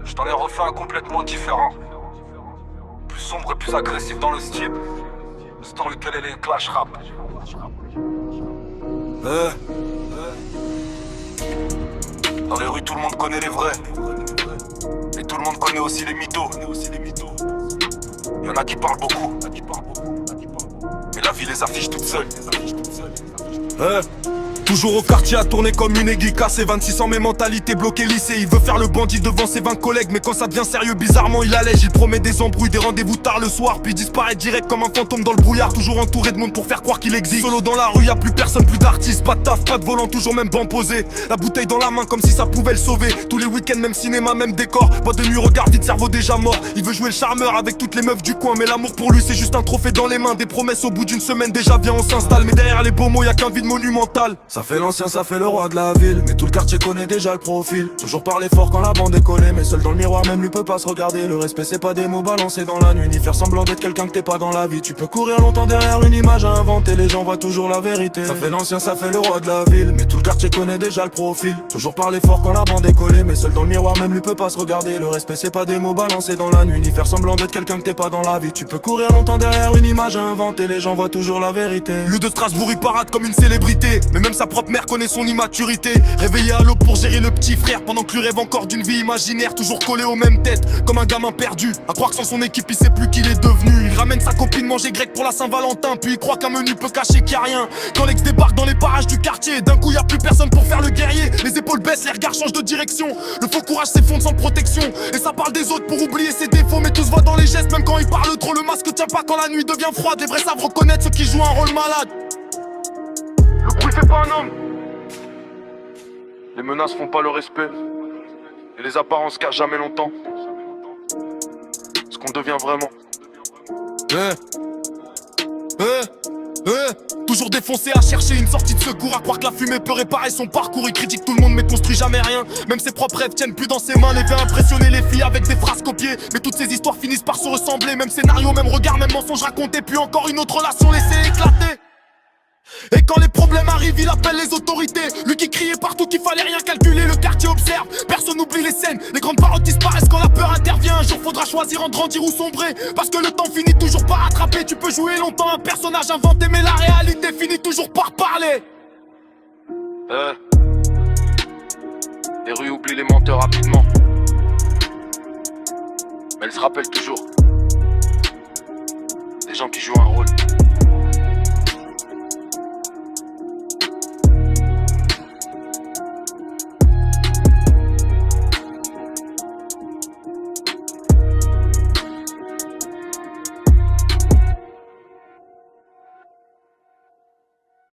Je t'en ai refait un complètement différent. Plus sombre et plus agressif dans le style. C'est dans lequel est les clash rap. Dans les rues, tout le monde connaît les vrais. Et tout le monde connaît aussi les mythos. Y'en a qui parlent beaucoup. Mais la vie les affiche toutes seules. Toujours au quartier à tourner comme une aiguille cassée. 26 ans mais mentalité bloquée lycée. Il veut faire le bandit devant ses 20 collègues. Mais quand ça devient sérieux bizarrement il allège. Il promet des embrouilles, des rendez-vous tard le soir. Puis disparaît direct comme un fantôme dans le brouillard. Toujours entouré de monde pour faire croire qu'il existe. Solo dans la rue y'a plus personne, plus d'artistes. Pas de taf, pas de volant, toujours même banc posé. La bouteille dans la main comme si ça pouvait le sauver. Tous les week-ends même cinéma, même décor. Boîte de nuit, regard vide, cerveau déjà mort. Il veut jouer le charmeur avec toutes les meufs du coin. Mais l'amour pour lui c'est juste un trophée dans les mains. Des promesses au bout d'une semaine déjà viens on s'installe. Mais derrière les beaux mots y'a qu'un vide monumental. Ça fait l'ancien, ça fait le roi de la ville. Mais tout le quartier connaît déjà le profil. Toujours parler fort quand la bande est collée. Mais seul dans le miroir même lui peut pas se regarder. Le respect c'est pas des mots balancés dans la nuit. Ni faire semblant d'être quelqu'un que t'es pas dans la vie. Tu peux courir longtemps derrière une image à inventer. Les gens voient toujours la vérité. Ça fait l'ancien, ça fait le roi de la ville. Mais tout le quartier connaît déjà le profil. Toujours parler fort quand la bande est collée. Mais seul dans le miroir même lui peut pas se regarder. Le respect c'est pas des mots balancés dans la nuit. Ni faire semblant d'être quelqu'un que t'es pas dans la vie. Tu peux courir longtemps derrière une image à inventer. Les gens voient toujours la vérité. Lui de Strasbourg il parade comme une célébrité. Mais même sa propre mère connaît son immaturité. Réveillé à l'aube pour gérer le petit frère. Pendant que lui rêve encore d'une vie imaginaire. Toujours collé aux mêmes têtes comme un gamin perdu. À croire que sans son équipe il sait plus qui il est devenu. Il ramène sa copine manger grec pour la Saint-Valentin. Puis il croit qu'un menu peut cacher qu'il y a rien. Quand l'ex débarque dans les parages du quartier, d'un coup y a plus personne pour faire le guerrier. Les épaules baissent, les regards changent de direction. Le faux courage s'effondre sans protection. Et ça parle des autres pour oublier ses défauts. Mais tout se voit dans les gestes même quand il parle trop. Le masque tient pas quand la nuit devient froide. Les vrais savent reconnaître ceux qui jouent un rôle malade. Le bruit fait pas un homme. Les menaces font pas le respect. Et les apparences cachent jamais longtemps ce qu'on devient vraiment. Toujours défoncé à chercher une sortie de secours. À croire que la fumée peut réparer son parcours. Il critique tout le monde mais construit jamais rien. Même ses propres rêves tiennent plus dans ses mains. Les veut impressionner les filles avec des phrases copiées. Mais toutes ces histoires finissent par se ressembler. Même scénario, même regard, même mensonge raconté. Puis encore une autre relation laissée éclater. Et quand les problèmes arrivent, il appelle les autorités. Lui qui criait partout qu'il fallait rien calculer. Le quartier observe, personne n'oublie les scènes. Les grandes paroles disparaissent quand la peur intervient. Un jour faudra choisir entre grandir ou sombrer. Parce que le temps finit toujours par rattraper. Tu peux jouer longtemps un personnage inventé, mais la réalité finit toujours par parler. Les rues oublient les menteurs rapidement. Mais elles se rappellent toujours des gens qui jouent un rôle.